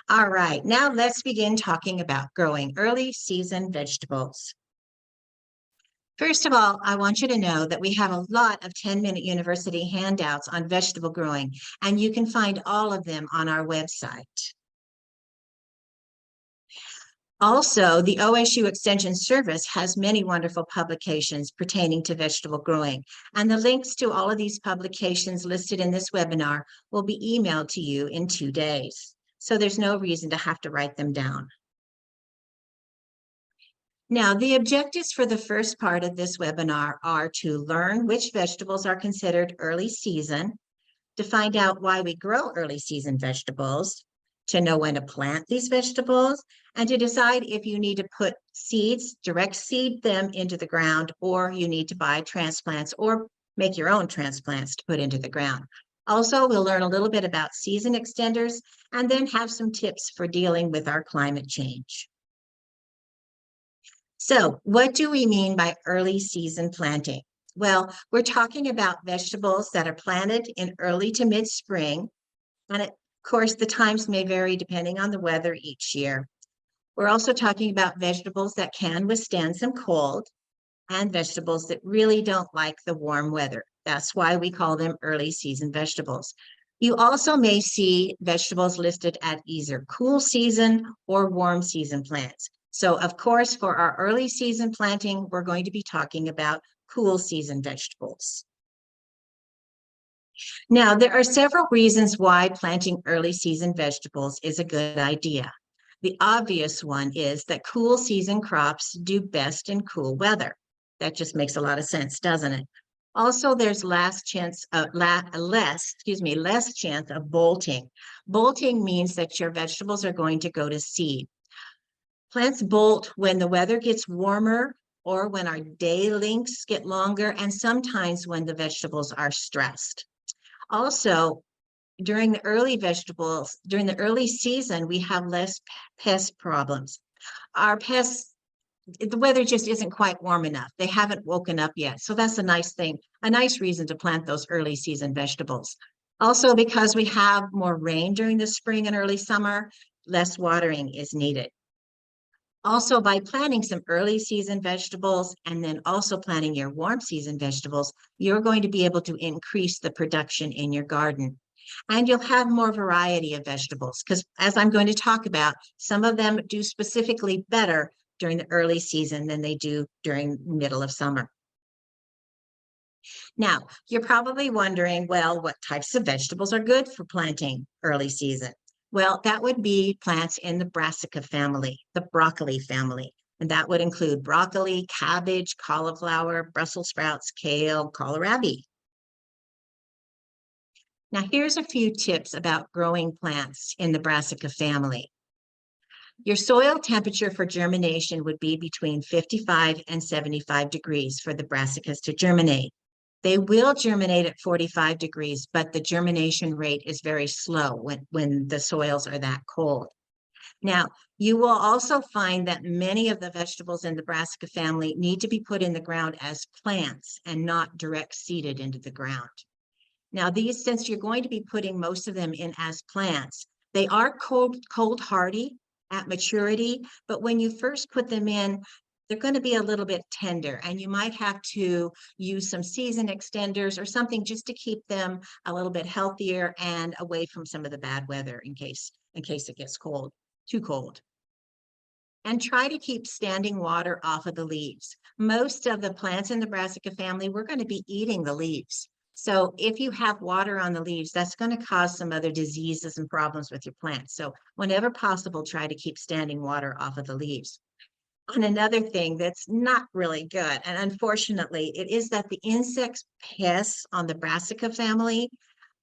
All right, now let's begin talking about growing early season vegetables. First of all, I want you to know that we have a lot of 10-minute university handouts on vegetable growing, and you can find all of them on our website. Also, the OSU Extension Service has many wonderful publications pertaining to vegetable growing, and the links to all of these publications listed in this webinar will be emailed to you in 2 days. So there's no reason to have to write them down. Now, the objectives for the first part of this webinar are to learn which vegetables are considered early season, to find out why we grow early season vegetables, to know when to plant these vegetables, and to decide if you need to put seeds, direct seed them into the ground, or you need to buy transplants or make your own transplants to put into the ground. Also, we'll learn a little bit about season extenders and then have some tips for dealing with our climate change. So, what do we mean by early season planting? Well, we're talking about vegetables that are planted in early to mid-spring. And of course, the times may vary depending on the weather each year. We're also talking about vegetables that can withstand some cold and vegetables that really don't like the warm weather. That's why we call them early season vegetables. You also may see vegetables listed at either cool season or warm season plants. So of course, for our early season planting, we're going to be talking about cool season vegetables. Now, there are several reasons why planting early season vegetables is a good idea. The obvious one is that cool season crops do best in cool weather. That just makes a lot of sense, doesn't it? Also, there's less chance of bolting. Bolting means that your vegetables are going to go to seed. Plants bolt when the weather gets warmer or when our day lengths get longer, and sometimes when the vegetables are stressed. Also, during the early season, we have less pest problems. Our pests, the weather just isn't quite warm enough. They haven't woken up yet. So that's a nice thing, a nice reason to plant those early season vegetables. Also, because we have more rain during the spring and early summer, less watering is needed. Also, by planting some early season vegetables and then also planting your warm season vegetables, you're going to be able to increase the production in your garden. And you'll have more variety of vegetables because, as I'm going to talk about, some of them do specifically better during the early season than they do during middle of summer. Now, you're probably wondering, well, what types of vegetables are good for planting early season? Well, that would be plants in the brassica family, the broccoli family. And that would include broccoli, cabbage, cauliflower, Brussels sprouts, kale, kohlrabi. Now, here's a few tips about growing plants in the brassica family. Your soil temperature for germination would be between 55 and 75 degrees for the brassicas to germinate. They will germinate at 45 degrees, but the germination rate is very slow when the soils are that cold. Now, you will also find that many of the vegetables in the brassica family need to be put in the ground as plants and not direct seeded into the ground. Now, these, since you're going to be putting most of them in as plants, they are cold hardy at maturity, but when you first put them in, they're going to be a little bit tender, and you might have to use some season extenders or something just to keep them a little bit healthier and away from some of the bad weather in case it gets too cold. And try to keep standing water off of the leaves. Most of the plants in the brassica family, we're going to be eating the leaves. So if you have water on the leaves, that's going to cause some other diseases and problems with your plants. So whenever possible, try to keep standing water off of the leaves. And another thing that's not really good, and unfortunately, it is that the insect pests on the brassica family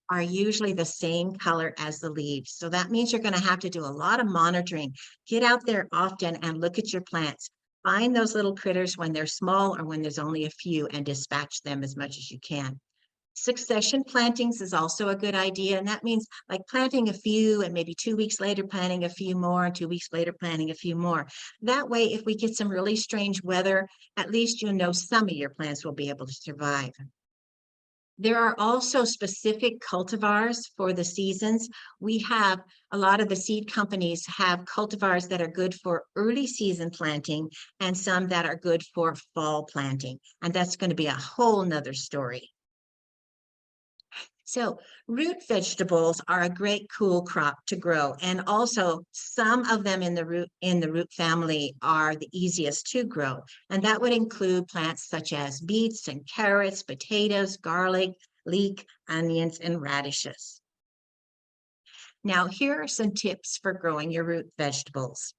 are usually the same color as the leaves. So that means you're going to have to do a lot of monitoring. Get out there often and look at your plants. Find those little critters when they're small or when there's only a few and dispatch them as much as you can. Succession plantings is also a good idea, and that means like planting a few and maybe 2 weeks later planting a few more, and 2 weeks later planting a few more. That way, if we get some really strange weather, at least you know some of your plants will be able to survive. There are also specific cultivars for the seasons. We have a lot of the seed companies have cultivars that are good for early season planting and some that are good for fall planting. And that's going to be a whole nother story. So root vegetables are a great cool crop to grow. And also some of them in the root family are the easiest to grow. And that would include plants such as beets and carrots, potatoes, garlic, leek, onions, and radishes. Now, here are some tips for growing your root vegetables.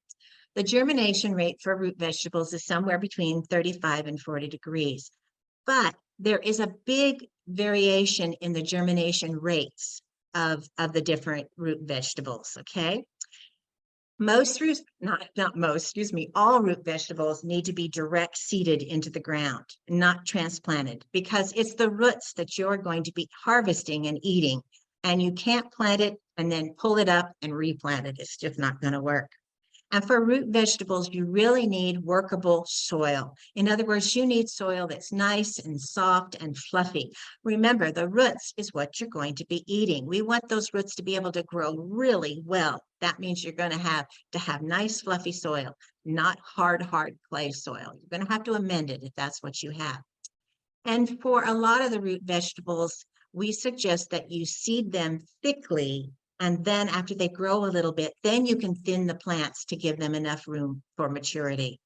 The germination rate for root vegetables is somewhere between 35 and 40 degrees. But there is a big variation in the germination rates of the different root vegetables, okay? Most roots, not most, excuse me, all root vegetables need to be direct seeded into the ground, not transplanted, because it's the roots that you're going to be harvesting and eating, and you can't plant it and then pull it up and replant it. It's just not going to work. And for root vegetables, you really need workable soil. In other words, you need soil that's nice and soft and fluffy. Remember, the roots is what you're going to be eating. We want those roots to be able to grow really well. That means you're going to have nice, fluffy soil, not hard clay soil. You're going to have to amend it if that's what you have. And for a lot of the root vegetables, we suggest that you seed them thickly, and then after they grow a little bit, then you can thin the plants to give them enough room for maturity.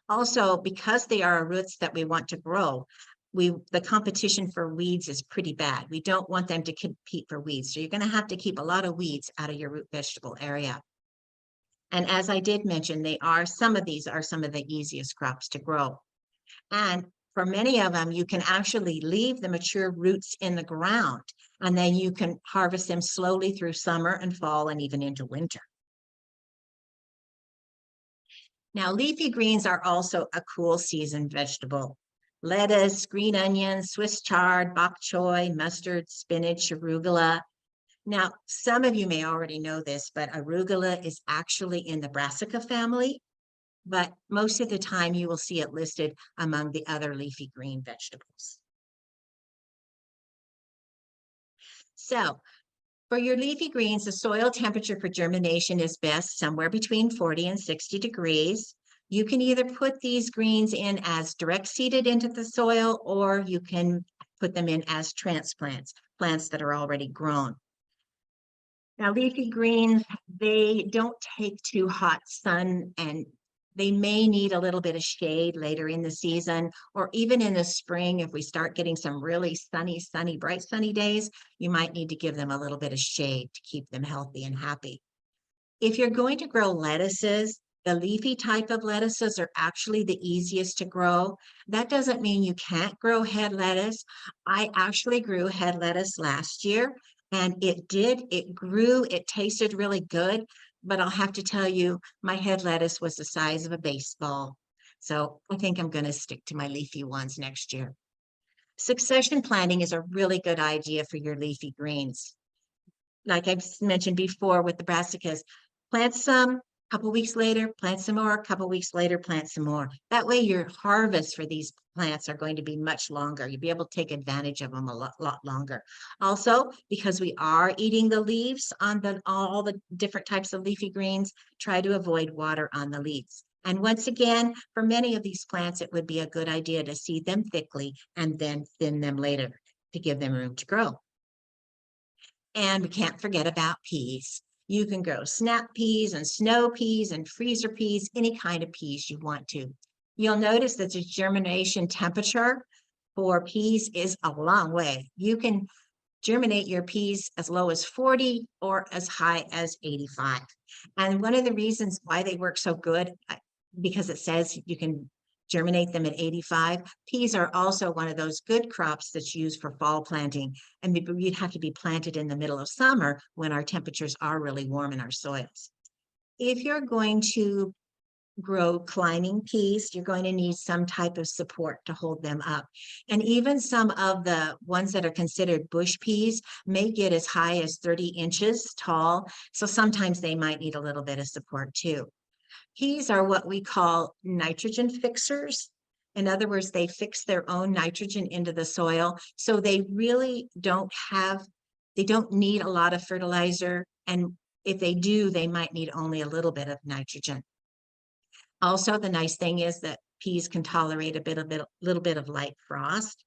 Also, because they are roots that we want to grow, the competition for weeds is pretty bad. We don't want them to compete for weeds. So you're going to have to keep a lot of weeds out of your root vegetable area. And as I did mention, some of these are some of the easiest crops to grow. And for many of them, you can actually leave the mature roots in the ground, and then you can harvest them slowly through summer and fall and even into winter. Now, leafy greens are also a cool season vegetable. Lettuce, green onions, Swiss chard, bok choy, mustard, spinach, arugula. Now, some of you may already know this, but arugula is actually in the brassica family, but most of the time you will see it listed among the other leafy green vegetables. So for your leafy greens, the soil temperature for germination is best somewhere between 40 and 60 degrees. You can either put these greens in as direct seeded into the soil, or you can put them in as transplants, plants that are already grown. Now, leafy greens, they don't take too hot sun, and they may need a little bit of shade later in the season, or even in the spring. If we start getting some really sunny, bright sunny days, you might need to give them a little bit of shade to keep them healthy and happy. If you're going to grow lettuces, the leafy type of lettuces are actually the easiest to grow. That doesn't mean you can't grow head lettuce. I actually grew head lettuce last year, and it grew, it tasted really good, but I'll have to tell you, my head lettuce was the size of a baseball. So I think I'm going to stick to my leafy ones next year. Succession planting is a really good idea for your leafy greens. Like I've mentioned before with the brassicas, plant some, couple weeks later, plant some more, a couple weeks later, plant some more. That way your harvests for these plants are going to be much longer. You'll be able to take advantage of them a lot longer. Also, because we are eating the leaves on all the different types of leafy greens, try to avoid water on the leaves. And once again, for many of these plants, it would be a good idea to seed them thickly and then thin them later to give them room to grow. And we can't forget about peas. You can grow snap peas and snow peas and freezer peas, any kind of peas you want to. You'll notice that the germination temperature for peas is a long way. You can germinate your peas as low as 40 or as high as 85. And one of the reasons why they work so good, because it says you can germinate them at 85. Peas are also one of those good crops that's used for fall planting, and you'd have to be planted in the middle of summer when our temperatures are really warm in our soils. If you're going to grow climbing peas, you're going to need some type of support to hold them up. And even some of the ones that are considered bush peas may get as high as 30 inches tall. So sometimes they might need a little bit of support too. Peas are what we call nitrogen fixers. In other words, they fix their own nitrogen into the soil. So they really they don't need a lot of fertilizer. And if they do, they might need only a little bit of nitrogen. Also, the nice thing is that peas can tolerate little bit of light frost.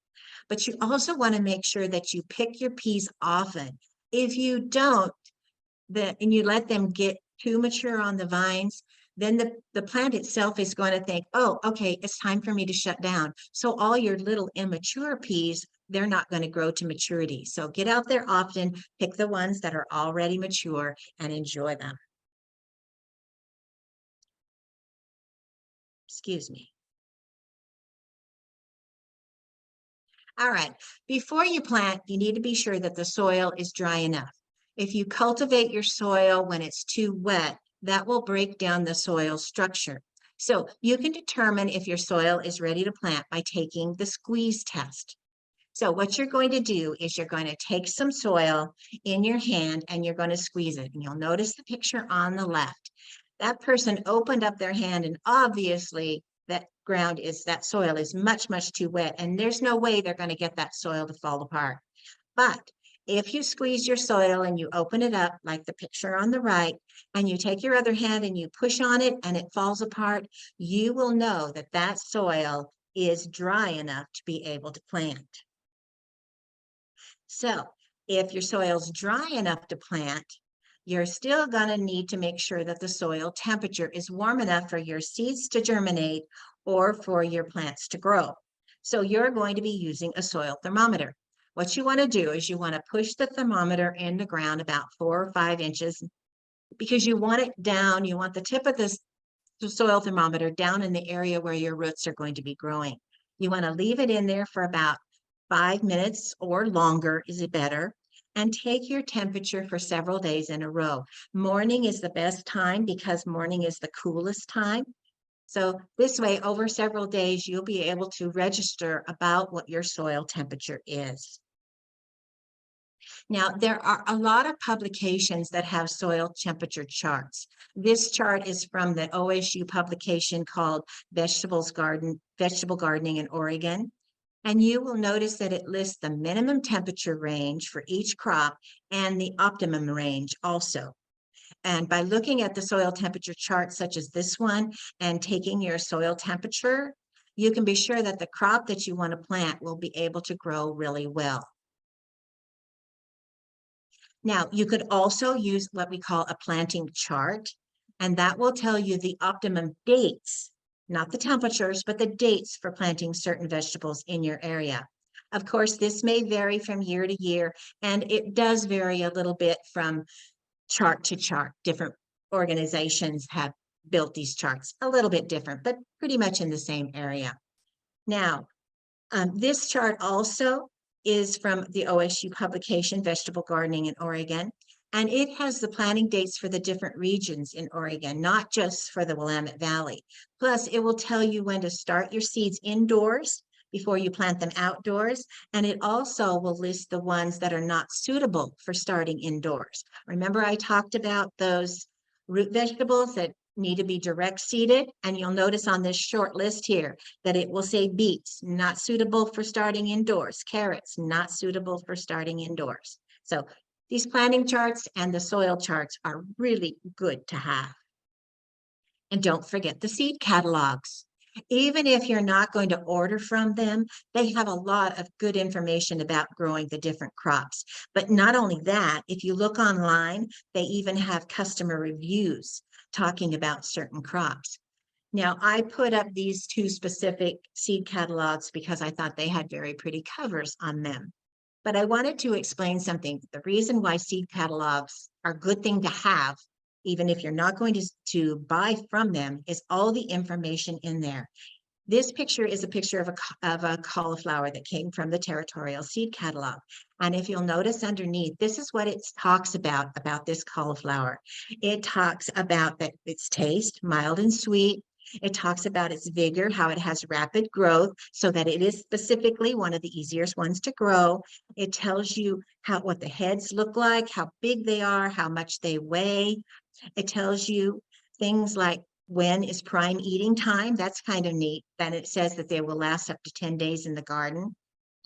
But you also want to make sure that you pick your peas often. If you don't, and you let them get too mature on the vines, then the plant itself is going to think, oh, okay, it's time for me to shut down. So all your little immature peas, they're not going to grow to maturity. So get out there often, pick the ones that are already mature and enjoy them. Excuse me. All right, before you plant, you need to be sure that the soil is dry enough. If you cultivate your soil when it's too wet, that will break down the soil structure. So you can determine if your soil is ready to plant by taking the squeeze test. So what you're going to do is you're going to take some soil in your hand and you're going to squeeze it. And you'll notice the picture on the left. That person opened up their hand and obviously that soil is much, much too wet. And there's no way they're going to get that soil to fall apart. But if you squeeze your soil and you open it up like the picture on the right, and you take your other hand and you push on it and it falls apart, you will know that that soil is dry enough to be able to plant. So if your soil's dry enough to plant, you're still going to need to make sure that the soil temperature is warm enough for your seeds to germinate or for your plants to grow. So you're going to be using a soil thermometer. What you want to do is you want to push the thermometer in the ground about 4 or 5 inches because you want it down. You want the tip of this soil thermometer down in the area where your roots are going to be growing. You want to leave it in there for about 5 minutes or longer is it better, and take your temperature for several days in a row. Morning is the best time because morning is the coolest time. So this way, over several days, you'll be able to register about what your soil temperature is. Now, there are a lot of publications that have soil temperature charts. This chart is from the OSU publication called Vegetable Gardening in Oregon. And you will notice that it lists the minimum temperature range for each crop and the optimum range also. And by looking at the soil temperature chart, such as this one, and taking your soil temperature, you can be sure that the crop that you want to plant will be able to grow really well. Now, you could also use what we call a planting chart, and that will tell you the optimum dates, not the temperatures, but the dates for planting certain vegetables in your area. Of course, this may vary from year to year, and it does vary a little bit from chart to chart. Different organizations have built these charts a little bit different, but pretty much in the same area. Now, this chart also is from the OSU publication, Vegetable Gardening in Oregon, and it has the planting dates for the different regions in Oregon, not just for the Willamette Valley. Plus, it will tell you when to start your seeds indoors before you plant them outdoors, and it also will list the ones that are not suitable for starting indoors. Remember, I talked about those root vegetables that need to be direct seeded, and you'll notice on this short list here that it will say beets, not suitable for starting indoors, carrots, not suitable for starting indoors. So these planting charts and the soil charts are really good to have. And don't forget the seed catalogs. Even if you're not going to order from them, they have a lot of good information about growing the different crops. But not only that, if you look online, they even have customer reviews talking about certain crops. Now, I put up these 2 specific seed catalogs because I thought they had very pretty covers on them. But I wanted to explain something. The reason why seed catalogs are a good thing to have, even if you're not going to buy from them, is all the information in there. This picture is a picture of a cauliflower that came from the Territorial Seed Catalog. And if you'll notice underneath, this is what it talks about this cauliflower. It talks about that its taste, mild and sweet. It talks about its vigor, how it has rapid growth, so that it is specifically one of the easiest ones to grow. It tells you what the heads look like, how big they are, how much they weigh. It tells you things like when is prime eating time. That's kind of neat. Then it says that they will last up to 10 days in the garden.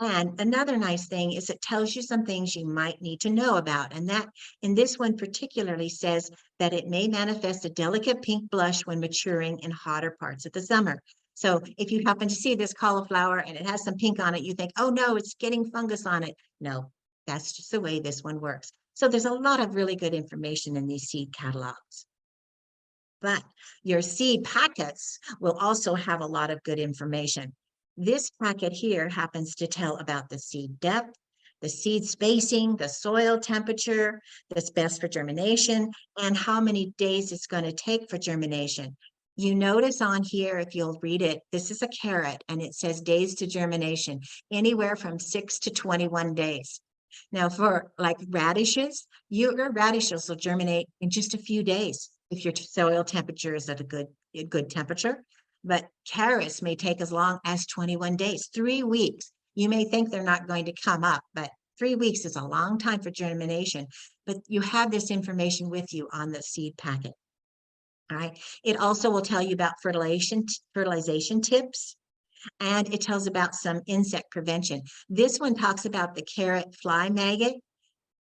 And another nice thing is it tells you some things you might need to know about. And that in this one particularly says that it may manifest a delicate pink blush when maturing in hotter parts of the summer. So if you happen to see this cauliflower and it has some pink on it, you think, oh no, it's getting fungus on it. No, that's just the way this one works. So there's a lot of really good information in these seed catalogs. But your seed packets will also have a lot of good information. This packet here happens to tell about the seed depth, the seed spacing, the soil temperature that's best for germination, and how many days it's going to take for germination. You notice on here, if you'll read it, this is a carrot and it says days to germination, anywhere from 6 to 21 days. Now for like radishes, your radishes will germinate in just a few days if your soil temperature is at a good temperature. But carrots may take as long as 21 days, 3 weeks. You may think they're not going to come up, but 3 weeks is a long time for germination. But you have this information with you on the seed packet. All right. It also will tell you about fertilization tips, and it tells about some insect prevention. This one talks about the carrot fly maggot,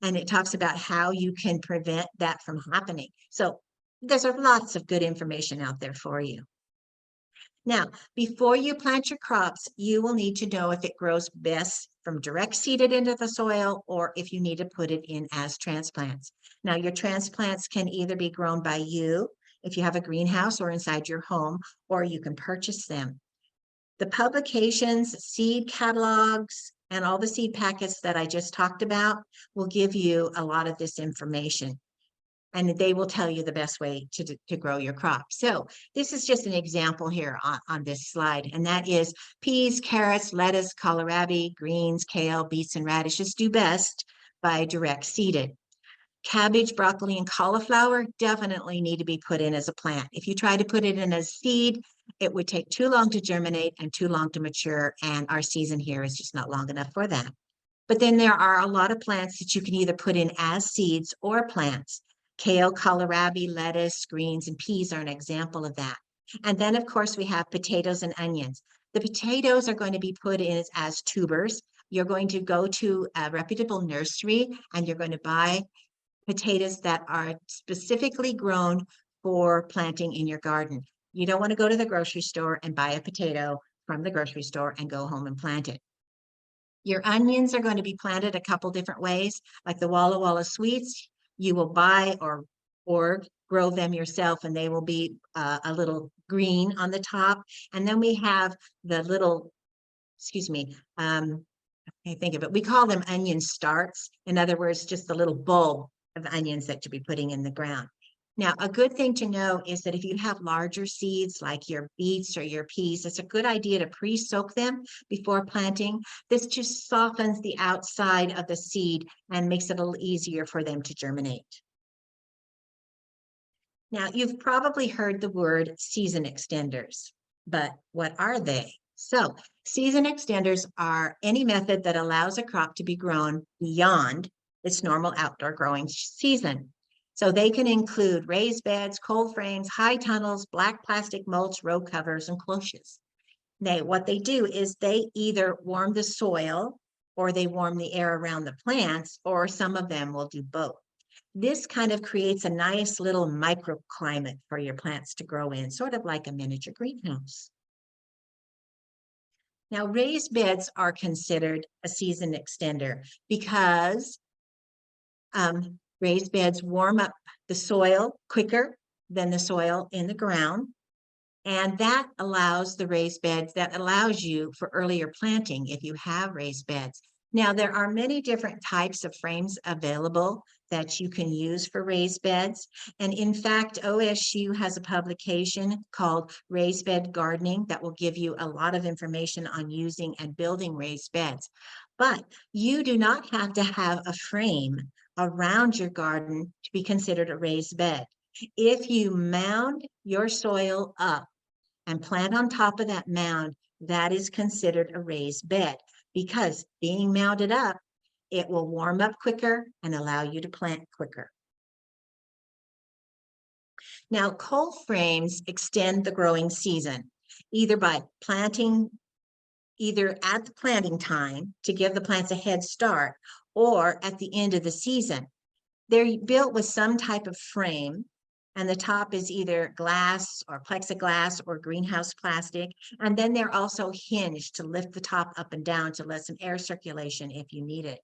and it talks about how you can prevent that from happening. So there's lots of good information out there for you. Now, before you plant your crops, you will need to know if it grows best from direct seeded into the soil or if you need to put it in as transplants. Now, your transplants can either be grown by you if you have a greenhouse or inside your home, or you can purchase them. The publications, seed catalogs, and all the seed packets that I just talked about will give you a lot of this information. And they will tell you the best way to grow your crop. So this is just an example here on this slide, and that is peas, carrots, lettuce, kohlrabi, greens, kale, beets, and radishes do best by direct seeded. Cabbage, broccoli, and cauliflower definitely need to be put in as a plant. If you try to put it in as seed, it would take too long to germinate and too long to mature, and our season here is just not long enough for that. But then there are a lot of plants that you can either put in as seeds or plants. Kale, kohlrabi, lettuce, greens, and peas are an example of that. And then, of course, we have potatoes and onions. The potatoes are going to be put in as tubers. You're going to go to a reputable nursery and you're going to buy potatoes that are specifically grown for planting in your garden. You don't want to go to the grocery store and buy a potato from the grocery store and go home and plant it. Your onions are going to be planted a couple different ways, like the Walla Walla Sweets. You will buy or grow them yourself, and they will be a little green on the top. And then we have the little, I think of it. We call them onion starts. In other words, just the little bulb of onions that you'll be putting in the ground. Now, a good thing to know is that if you have larger seeds like your beets or your peas, it's a good idea to pre-soak them before planting. This just softens the outside of the seed and makes it a little easier for them to germinate. Now, you've probably heard the word season extenders, but what are they? So, season extenders are any method that allows a crop to be grown beyond its normal outdoor growing season. So they can include raised beds, cold frames, high tunnels, black plastic mulch, row covers, and cloches. What they do is they either warm the soil or they warm the air around the plants, or some of them will do both. This kind of creates a nice little microclimate for your plants to grow in, sort of like a miniature greenhouse. Now, raised beds are considered a season extender because raised beds warm up the soil quicker than the soil in the ground. And that allows you for earlier planting if you have raised beds. Now, there are many different types of frames available that you can use for raised beds. And in fact, OSU has a publication called Raised Bed Gardening that will give you a lot of information on using and building raised beds. But you do not have to have a frame around your garden to be considered a raised bed. If you mound your soil up and plant on top of that mound, that is considered a raised bed because being mounded up, it will warm up quicker and allow you to plant quicker. Now, cold frames extend the growing season, either by planting, either at the planting time to give the plants a head start, or at the end of the season. They're built with some type of frame, and the top is either glass or plexiglass or greenhouse plastic. And then they're also hinged to lift the top up and down to let some air circulation if you need it.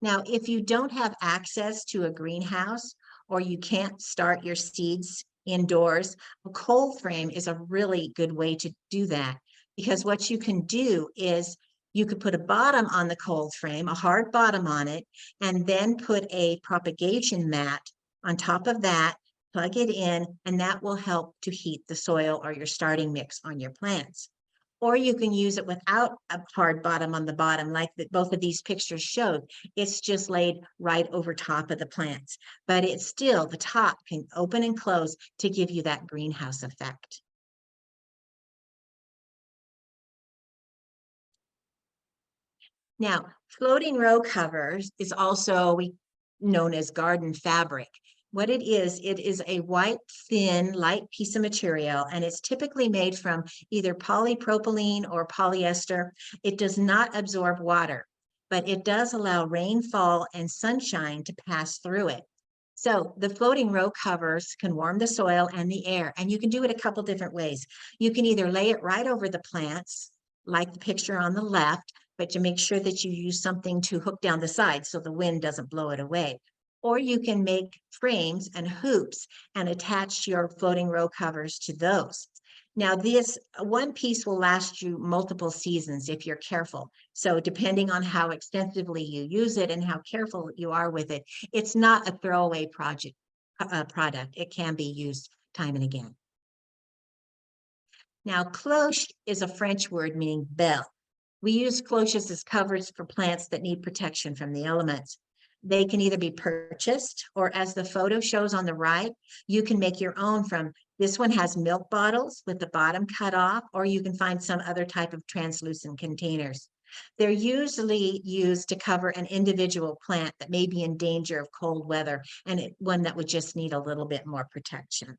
Now, if you don't have access to a greenhouse or you can't start your seeds indoors, a cold frame is a really good way to do that, because what you can do is you could put a bottom on the cold frame, a hard bottom on it, and then put a propagation mat on top of that, plug it in, and that will help to heat the soil or your starting mix on your plants. Or you can use it without a hard bottom on the bottom, like both of these pictures showed. It's just laid right over top of the plants, but it's still, the top can open and close to give you that greenhouse effect. Now, floating row covers is also known as garden fabric. What it is a white, thin, light piece of material, and it's typically made from either polypropylene or polyester. It does not absorb water, but it does allow rainfall and sunshine to pass through it. So the floating row covers can warm the soil and the air, and you can do it a couple different ways. You can either lay it right over the plants, like the picture on the left, but you make sure that you use something to hook down the side so the wind doesn't blow it away. Or you can make frames and hoops and attach your floating row covers to those. Now, this one piece will last you multiple seasons if you're careful. So depending on how extensively you use it and how careful you are with it, it's not a throwaway product. It can be used time and again. Now, cloche is a French word meaning bell. We use cloches as covers for plants that need protection from the elements. They can either be purchased, or as the photo shows on the right, you can make your own from, this one has milk bottles with the bottom cut off, or you can find some other type of translucent containers. They're usually used to cover an individual plant that may be in danger of cold weather, and one that would just need a little bit more protection.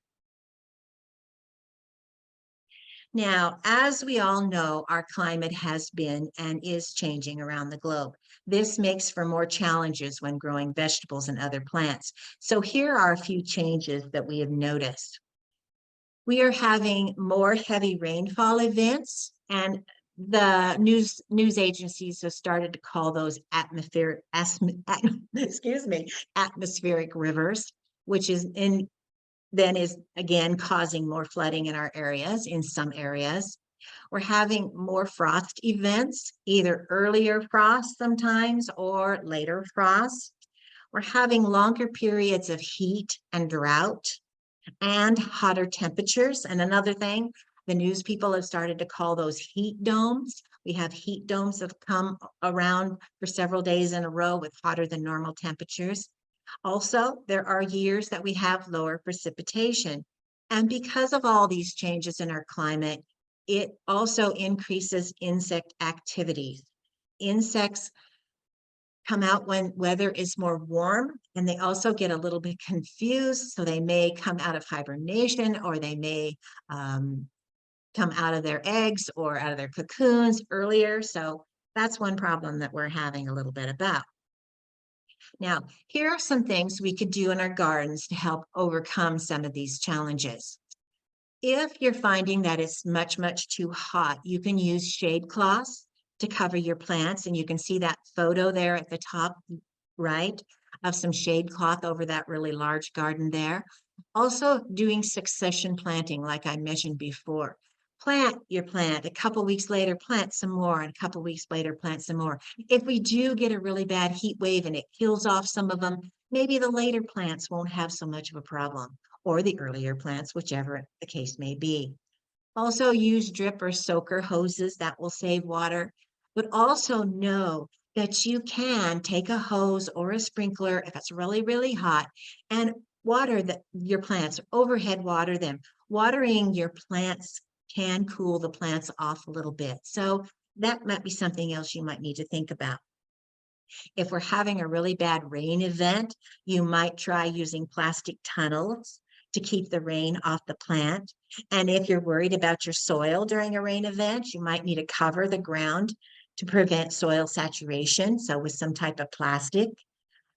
Now, as we all know, our climate has been and is changing around the globe. This makes for more challenges when growing vegetables and other plants. So here are a few changes that we have noticed. We are having more heavy rainfall events, and the news agencies have started to call those atmospheric rivers, which is then is again causing more flooding in our areas, in some areas. We're having more frost events, either earlier frost sometimes or later frost. We're having longer periods of heat and drought and hotter temperatures. And another thing, the news people have started to call those heat domes. We have heat domes that have come around for several days in a row with hotter than normal temperatures. Also, there are years that we have lower precipitation. And because of all these changes in our climate, it also increases insect activities. Insects come out when weather is more warm, and they also get a little bit confused. So they may come out of hibernation, or they may come out of their eggs or out of their cocoons earlier. So that's one problem that we're having a little bit about. Now, here are some things we could do in our gardens to help overcome some of these challenges. If you're finding that it's much, much too hot, you can use shade cloths to cover your plants. And you can see that photo there at the top right of some shade cloth over that really large garden there. Also doing succession planting, like I mentioned before. Plant your plant, a couple weeks later, plant some more, and a couple weeks later, plant some more. If we do get a really bad heat wave and it kills off some of them, maybe the later plants won't have so much of a problem, or the earlier plants, whichever the case may be. Also use drip or soaker hoses, that will save water, but also know that you can take a hose or a sprinkler if it's really, really hot and water your plants, overhead water them. Watering your plants can cool the plants off a little bit. So that might be something else you might need to think about. If we're having a really bad rain event, you might try using plastic tunnels to keep the rain off the plant. And if you're worried about your soil during a rain event, you might need to cover the ground to prevent soil saturation. So with some type of plastic.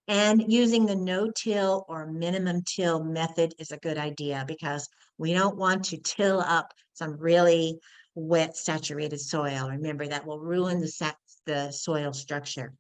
And using the no-till or minimum till method is a good idea because we don't want to till up some really wet, saturated soil. Remember, that will ruin the soil structure.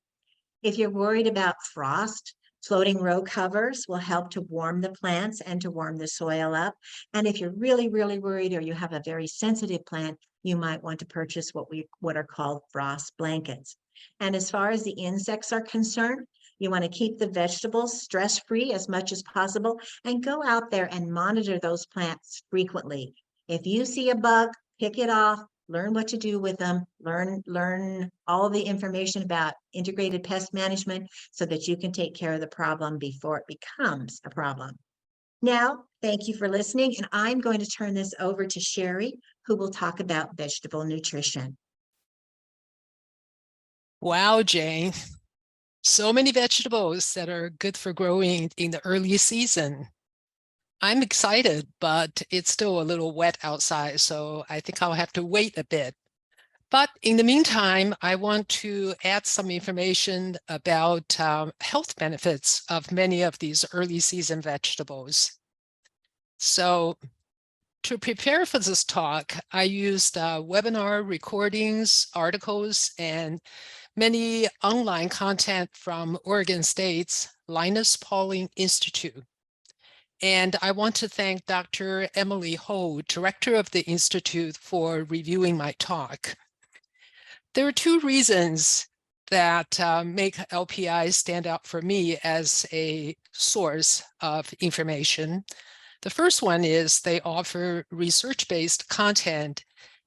If you're worried about frost, floating row covers will help to warm the plants and to warm the soil up. And if you're really, really worried or you have a very sensitive plant, you might want to purchase what are called frost blankets. And as far as the insects are concerned, you want to keep the vegetables stress-free as much as possible and go out there and monitor those plants frequently. If you see a bug, pick it off, learn what to do with them, learn all the information about integrated pest management so that you can take care of the problem before it becomes a problem. Now, thank you for listening, and I'm going to turn this over to Sherry, who will talk about vegetable nutrition. Wow, Jane. So many vegetables that are good for growing in the early season. I'm excited, but it's still a little wet outside, so I think I'll have to wait a bit. But in the meantime, I want to add some information about health benefits of many of these early season vegetables. So to prepare for this talk, I used webinar recordings, articles, and many online content from Oregon State's Linus Pauling Institute. And I want to thank Dr. Emily Ho, director of the Institute, for reviewing my talk. There are two reasons that make LPI stand out for me as a source of information. The first one is they offer research-based content,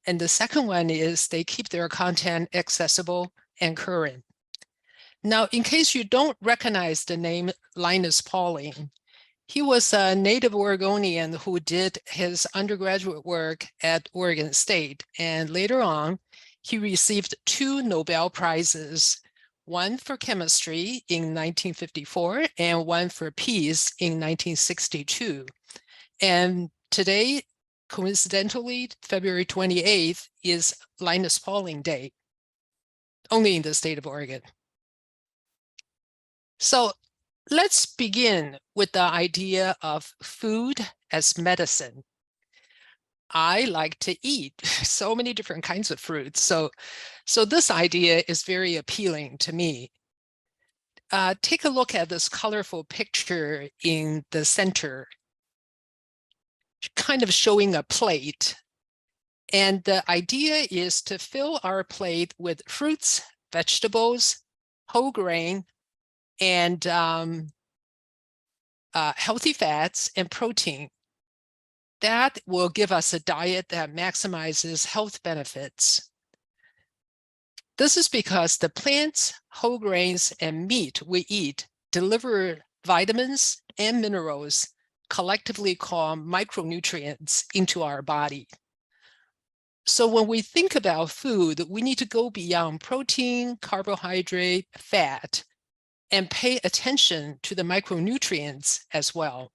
and the second one is they keep their content accessible and current. Now, in case you don't recognize the name Linus Pauling, he was a native Oregonian who did his undergraduate work at Oregon State, and later on, he received 2 Nobel Prizes, one for chemistry in 1954 and one for peace in 1962. And today, coincidentally, February 28th is Linus Pauling Day, only in the state of Oregon. So let's begin with the idea of food as medicine. I like to eat so many different kinds of fruits. So this idea is very appealing to me. Take a look at this colorful picture in the center, kind of showing a plate. And the idea is to fill our plate with fruits, vegetables, whole grain, and healthy fats and protein. That will give us a diet that maximizes health benefits. This is because the plants, whole grains, and meat we eat deliver vitamins and minerals, collectively called micronutrients, into our body. So when we think about food, we need to go beyond protein, carbohydrate, fat, and pay attention to the micronutrients as well.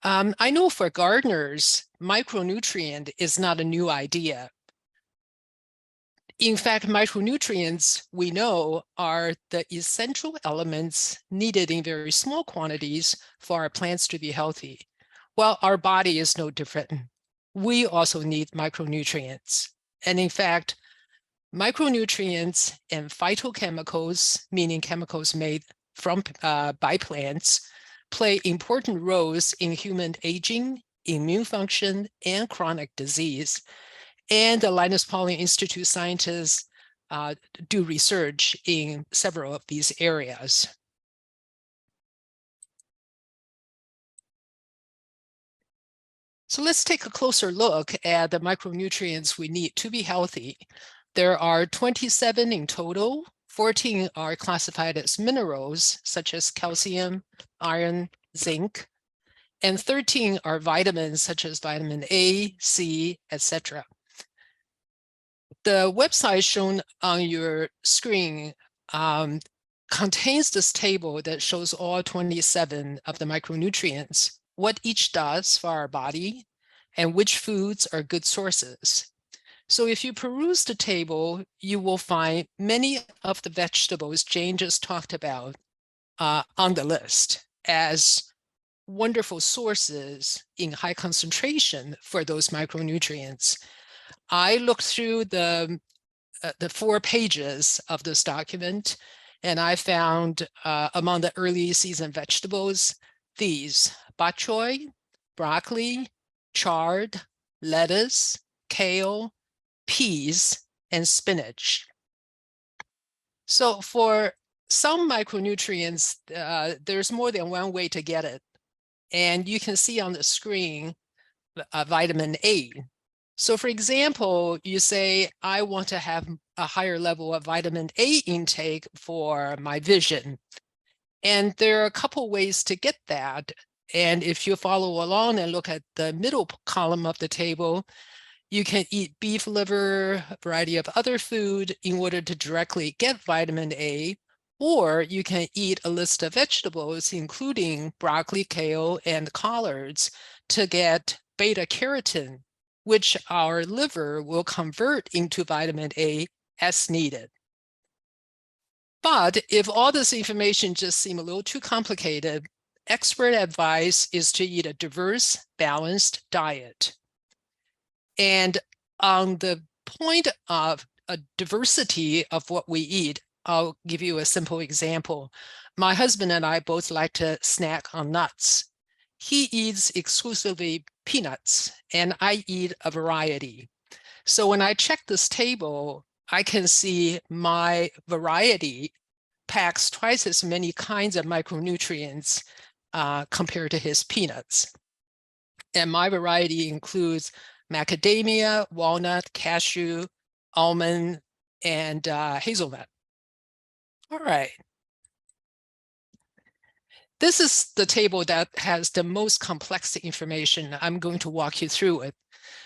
I know for gardeners, micronutrient is not a new idea. In fact, micronutrients, we know, are the essential elements needed in very small quantities for our plants to be healthy. Well, our body is no different. We also need micronutrients. And in fact, micronutrients and phytochemicals, meaning chemicals made from by plants, play important roles in human aging, immune function, and chronic disease. And the Linus Pauling Institute scientists do research in several of these areas. So let's take a closer look at the micronutrients we need to be healthy. There are 27 in total. 14 are classified as minerals, such as calcium, iron, zinc, and 13 are vitamins, such as vitamin A, C, etc. The website shown on your screen contains this table that shows all 27 of the micronutrients. what each does for our body, and which foods are good sources. So if you peruse the table, you will find many of the vegetables Jane just talked about on the list as wonderful sources in high concentration for those micronutrients. I looked through the 4 pages of this document, and I found among the early season vegetables, these: bok choy, broccoli, chard, lettuce, kale, peas, and spinach. So for some micronutrients, there's more than one way to get it. And you can see on the screen vitamin A. So for example, you say, I want to have a higher level of vitamin A intake for my vision. And there are a couple ways to get that. And if you follow along and look at the middle column of the table, you can eat beef liver, a variety of other food in order to directly get vitamin A, or you can eat a list of vegetables, including broccoli, kale, and collards, to get beta carotene, which our liver will convert into vitamin A as needed. But if all this information just seems a little too complicated, expert advice is to eat a diverse, balanced diet. And on the point of a diversity of what we eat, I'll give you a simple example. My husband and I both like to snack on nuts. He eats exclusively peanuts, and I eat a variety. So when I check this table, I can see my variety packs twice as many kinds of micronutrients compared to his peanuts. And my variety includes macadamia, walnut, cashew, almond, and hazelnut. All right. This is the table that has the most complex information. I'm going to walk you through it.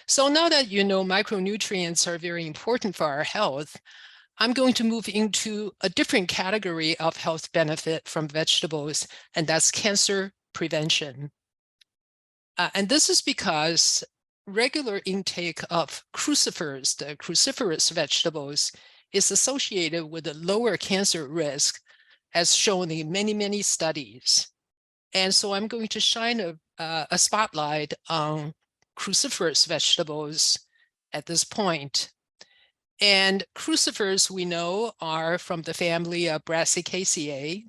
So now that you know micronutrients are very important for our health, I'm going to move into a different category of health benefit from vegetables, and that's cancer prevention. And this is because regular intake of crucifers, the cruciferous vegetables, is associated with a lower cancer risk, as shown in many, many studies. And so I'm going to shine a spotlight on cruciferous vegetables at this point. And crucifers, we know, are from the family of Brassicaceae.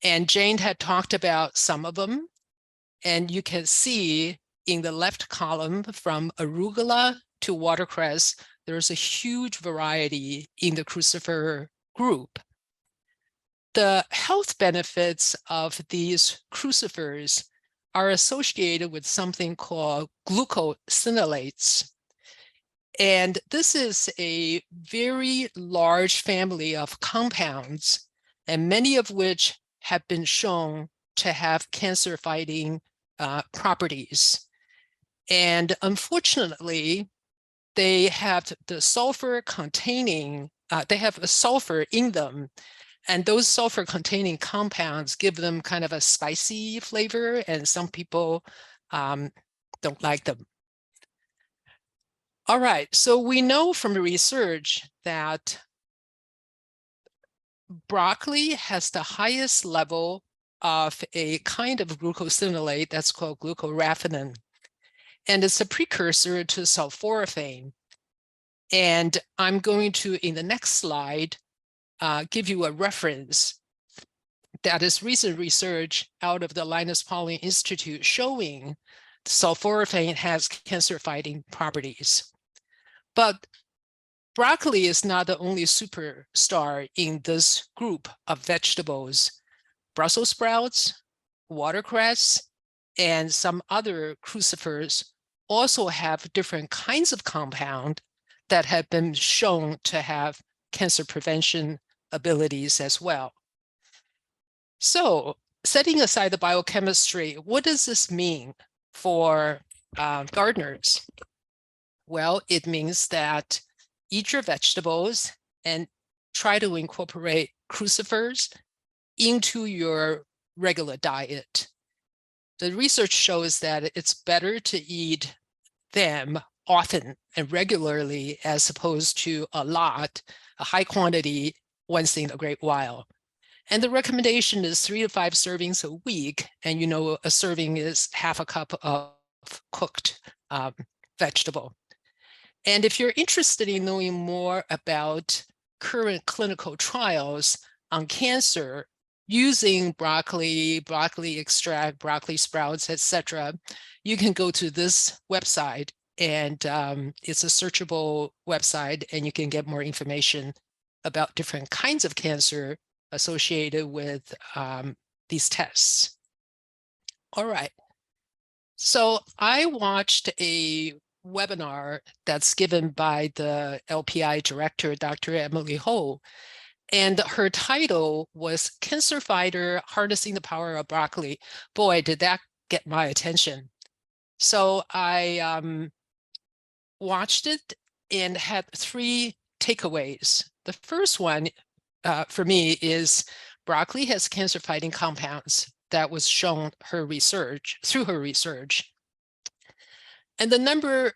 And Jane had talked about some of them. And you can see in the left column, from arugula to watercress, there's a huge variety in the crucifer group. The health benefits of these crucifers are associated with something called glucosinolates. And this is a very large family of compounds, and many of which have been shown to have cancer-fighting properties. And unfortunately, they have the sulfur containing, they have a sulfur in them, and those sulfur containing compounds give them kind of a spicy flavor, and some people don't like them. All right, so we know from research that broccoli has the highest level of a kind of glucosinolate that's called glucoraphanin, and it's a precursor to sulforaphane. And I'm going to, in the next slide, give you a reference that is recent research out of the Linus Pauling Institute showing sulforaphane has cancer-fighting properties. But broccoli is not the only superstar in this group of vegetables. Brussels sprouts, watercress, and some other crucifers also have different kinds of compound that have been shown to have cancer prevention abilities as well. So, setting aside the biochemistry, what does this mean for gardeners? Well, it means that eat your vegetables and try to incorporate crucifers into your regular diet. The research shows that it's better to eat them often and regularly as opposed to a high quantity once in a great while. And the recommendation is 3 to 5 servings a week. And you know, a serving is half a cup of cooked vegetable. And if you're interested in knowing more about current clinical trials on cancer using broccoli, broccoli extract, broccoli sprouts, etc., you can go to this website, and it's a searchable website, and you can get more information about different kinds of cancer associated with these tests. All right. So I watched a webinar that's given by the LPI director, Dr. Emily Ho, and her title was Cancer Fighter Harnessing the Power of Broccoli. Boy, did that get my attention. So I watched it and had 3 takeaways. The first one for me is broccoli has cancer fighting compounds. That was shown through her research. And the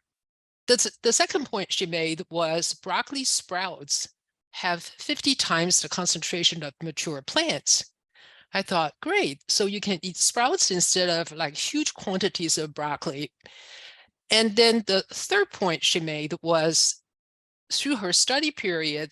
second point she made was broccoli sprouts have 50 times the concentration of mature plants. I thought, great, so you can eat sprouts instead of like huge quantities of broccoli. And then the third point she made was through her study period,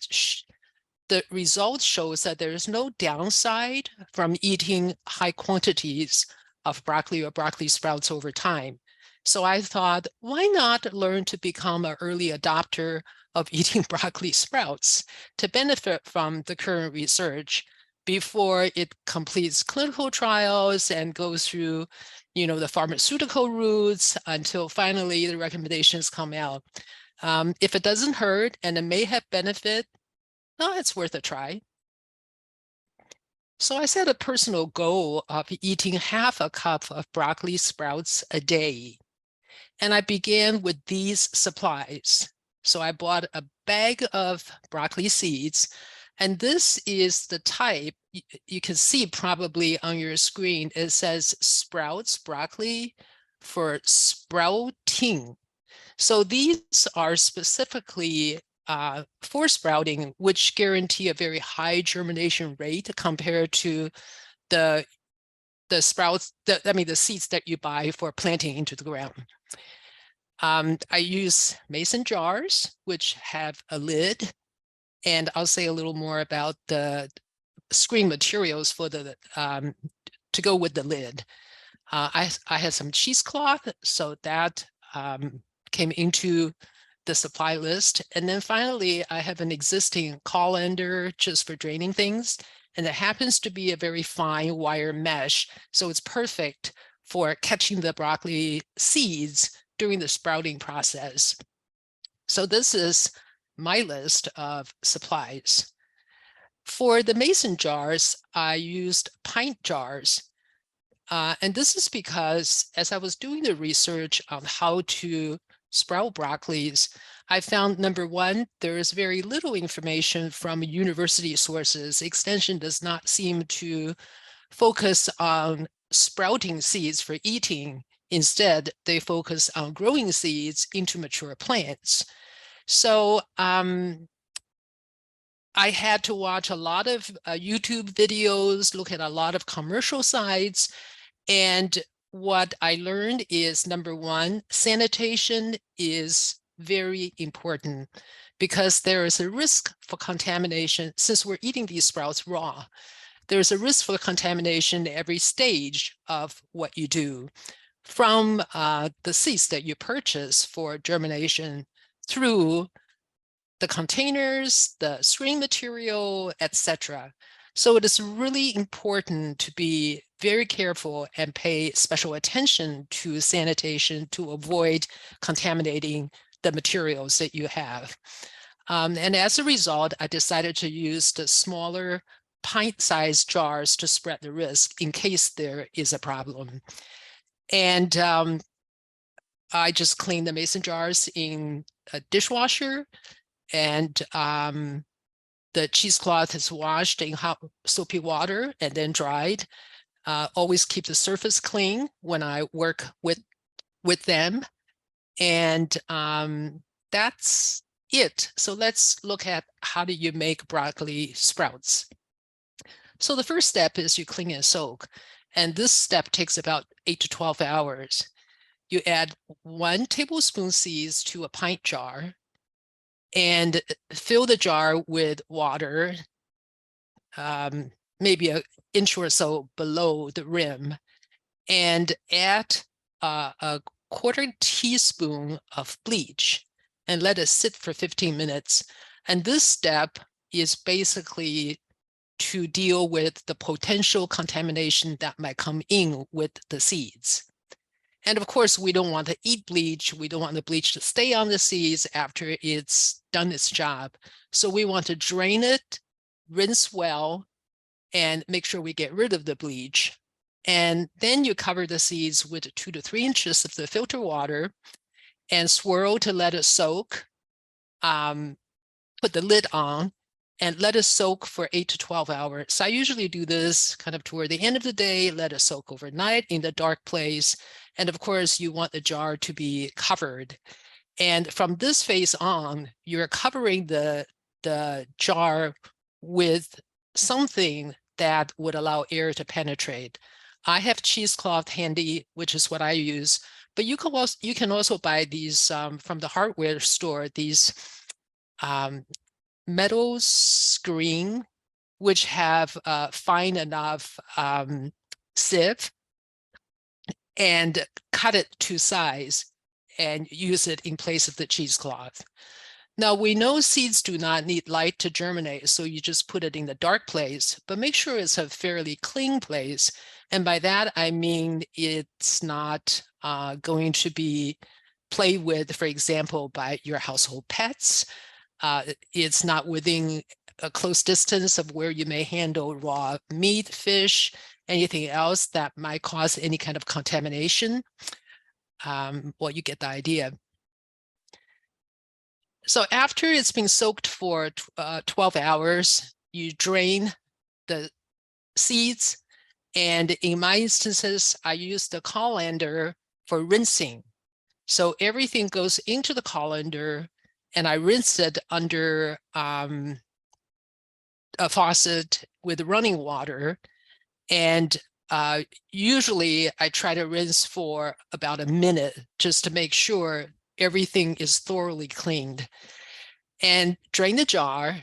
the results shows that there is no downside from eating high quantities of broccoli or broccoli sprouts over time. So I thought, why not learn to become an early adopter of eating broccoli sprouts to benefit from the current research before it completes clinical trials and goes through, the pharmaceutical routes until finally the recommendations come out. If it doesn't hurt and it may have benefit, no, it's worth a try. So I set a personal goal of eating half a cup of broccoli sprouts a day. And I began with these supplies. So I bought a bag of broccoli seeds, and this is the type, you can see probably on your screen, it says sprouts broccoli for sprouting. So these are specifically for sprouting, which guarantee a very high germination rate compared to the sprouts, the seeds that you buy for planting into the ground. I use mason jars, which have a lid, and I'll say a little more about the screen materials for the to go with the lid. I had some cheesecloth, so that came into the supply list. And then finally, I have an existing colander just for draining things. And it happens to be a very fine wire mesh. So it's perfect for catching the broccoli seeds during the sprouting process. So this is my list of supplies. For the mason jars, I used pint jars. And this is because as I was doing the research on how to sprout broccolis, I found, number one, there is very little information from university sources. Extension does not seem to focus on sprouting seeds for eating. Instead, they focus on growing seeds into mature plants. So I had to watch a lot of YouTube videos, look at a lot of commercial sites, and what I learned is, number one, sanitation is very important because there is a risk for contamination. Since we're eating these sprouts raw, there's a risk for contamination at every stage of what you do, from the seeds that you purchase for germination through the containers, the screen material, etc. So it is really important to be very careful and pay special attention to sanitation to avoid contaminating the materials that you have. And as a result, I decided to use the smaller pint-sized jars to spread the risk in case there is a problem. And I just cleaned the mason jars in a dishwasher, and the cheesecloth is washed in hot soapy water and then dried. Always keep the surface clean when I work with them. And that's it. So let's look at how do you make broccoli sprouts. So the first step is you clean and soak. And this step takes about 8 to 12 hours. You add 1 tablespoon seeds to a pint jar and fill the jar with water, maybe an inch or so below the rim, and add a quarter teaspoon of bleach and let it sit for 15 minutes. And this step is basically to deal with the potential contamination that might come in with the seeds. And of course, we don't want to eat bleach. We don't want the bleach to stay on the seeds after it's done its job. So we want to drain it, rinse well, and make sure we get rid of the bleach. And then you cover the seeds with 2 to 3 inches of the filter water and swirl to let it soak. Put the lid on and let it soak for 8 to 12 hours. So I usually do this kind of toward the end of the day, let it soak overnight in the dark place. And of course, you want the jar to be covered. And from this phase on, you're covering the jar with something that would allow air to penetrate. I have cheesecloth handy, which is what I use, but you can also buy these from the hardware store, these metal screen, which have fine enough sieve, and cut it to size and use it in place of the cheesecloth. Now, we know seeds do not need light to germinate, so you just put it in the dark place, but make sure it's a fairly clean place. And by that, I mean it's not going to be played with, for example, by your household pets. It's not within a close distance of where you may handle raw meat, fish, anything else that might cause any kind of contamination. Well, you get the idea. So after it's been soaked for 12 hours, you drain the seeds. And in my instances, I use the colander for rinsing. So everything goes into the colander and I rinse it under a faucet with running water. And usually I try to rinse for about a minute just to make sure everything is thoroughly cleaned. And drain the jar,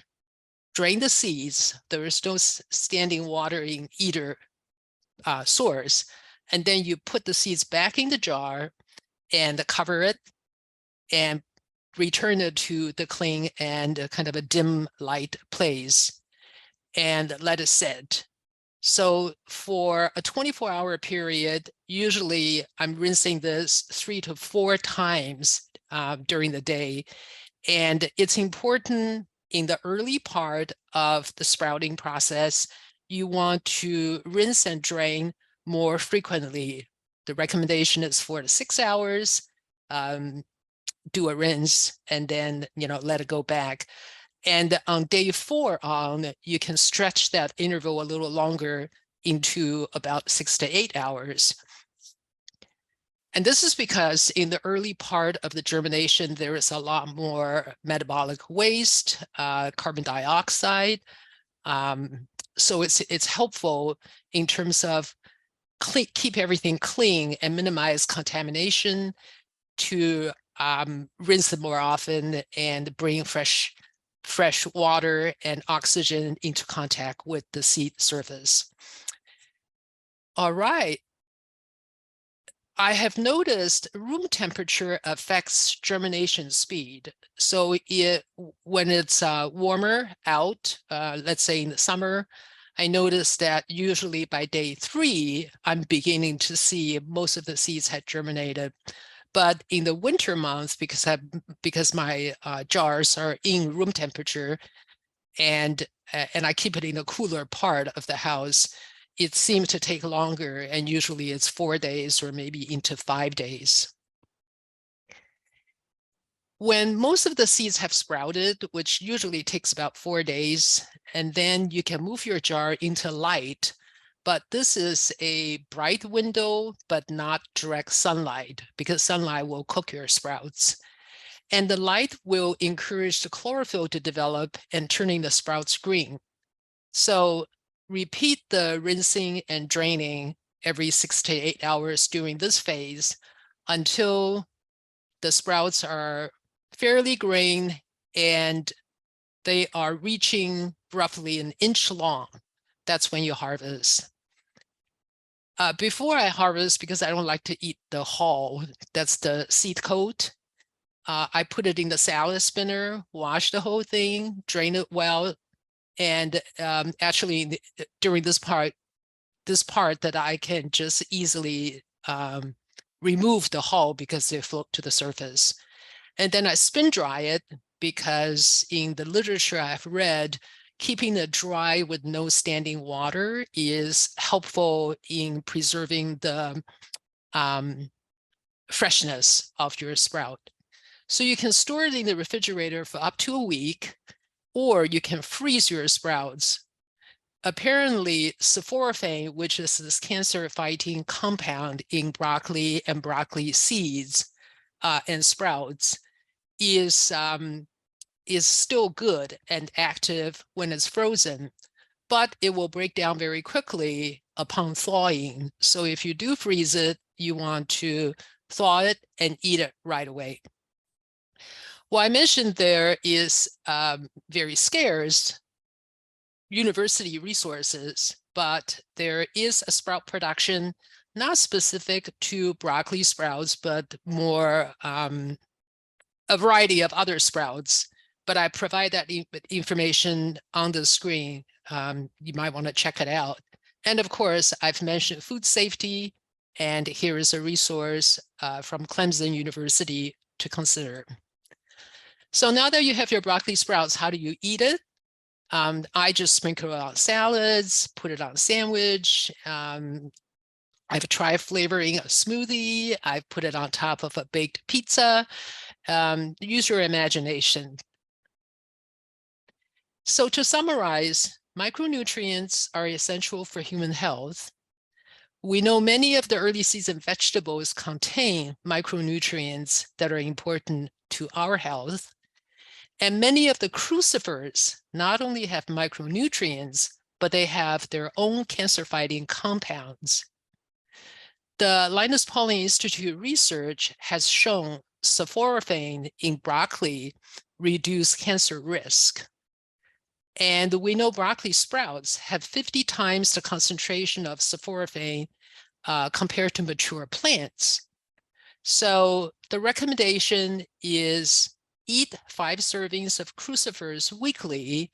drain the seeds. There is no standing water in either source. And then you put the seeds back in the jar and cover it and return it to the clean and kind of a dim light place and let it sit. So for a 24-hour period, usually I'm rinsing this 3 to 4 times during the day. And it's important in the early part of the sprouting process, you want to rinse and drain more frequently. The recommendation is 4 to 6 hours. Do a rinse and then let it go back. And on day 4 on, you can stretch that interval a little longer into about 6 to 8 hours. And this is because in the early part of the germination, there is a lot more metabolic waste, carbon dioxide. So it's helpful in terms of keep everything clean and minimize contamination, to rinse them more often and bring fresh water and oxygen into contact with the seed surface. All right. I have noticed room temperature affects germination speed. So when it's warmer out, let's say in the summer, I noticed that usually by day 3, I'm beginning to see most of the seeds had germinated. But in the winter months, because my jars are in room temperature and I keep it in a cooler part of the house, it seems to take longer, and usually it's 4 days or maybe into 5 days. When most of the seeds have sprouted, which usually takes about 4 days, and then you can move your jar into light, but this is a bright window, but not direct sunlight, because sunlight will cook your sprouts. And the light will encourage the chlorophyll to develop and turning the sprouts green. So repeat the rinsing and draining every 6 to 8 hours during this phase until the sprouts are fairly green and they are reaching roughly an inch long. That's when you harvest. Before I harvest, because I don't like to eat the hull, that's the seed coat, I put it in the salad spinner, wash the whole thing, drain it well, and actually during this part that I can just easily remove the hull because they float to the surface. And then I spin dry it because in the literature I've read, keeping it dry with no standing water is helpful in preserving the freshness of your sprout. So you can store it in the refrigerator for up to a week, or you can freeze your sprouts. Apparently, sulforaphane, which is this cancer-fighting compound in broccoli and broccoli seeds and sprouts, is still good and active when it's frozen, but it will break down very quickly upon thawing. So if you do freeze it, you want to thaw it and eat it right away. What I mentioned there is very scarce university resources, but there is a sprout production, not specific to broccoli sprouts, but more a variety of other sprouts. But I provide that information on the screen. You might want to check it out. And of course, I've mentioned food safety, and here is a resource from Clemson University to consider. So now that you have your broccoli sprouts, how do you eat it? I just sprinkle it on salads, put it on a sandwich. I've tried flavoring a smoothie. I've put it on top of a baked pizza. Use your imagination. So to summarize, micronutrients are essential for human health. We know many of the early season vegetables contain micronutrients that are important to our health. And many of the crucifers not only have micronutrients, but they have their own cancer-fighting compounds. The Linus Pauling Institute research has shown sulforaphane in broccoli reduce cancer risk. And we know broccoli sprouts have 50 times the concentration of sulforaphane compared to mature plants. So the recommendation is eat 5 servings of crucifers weekly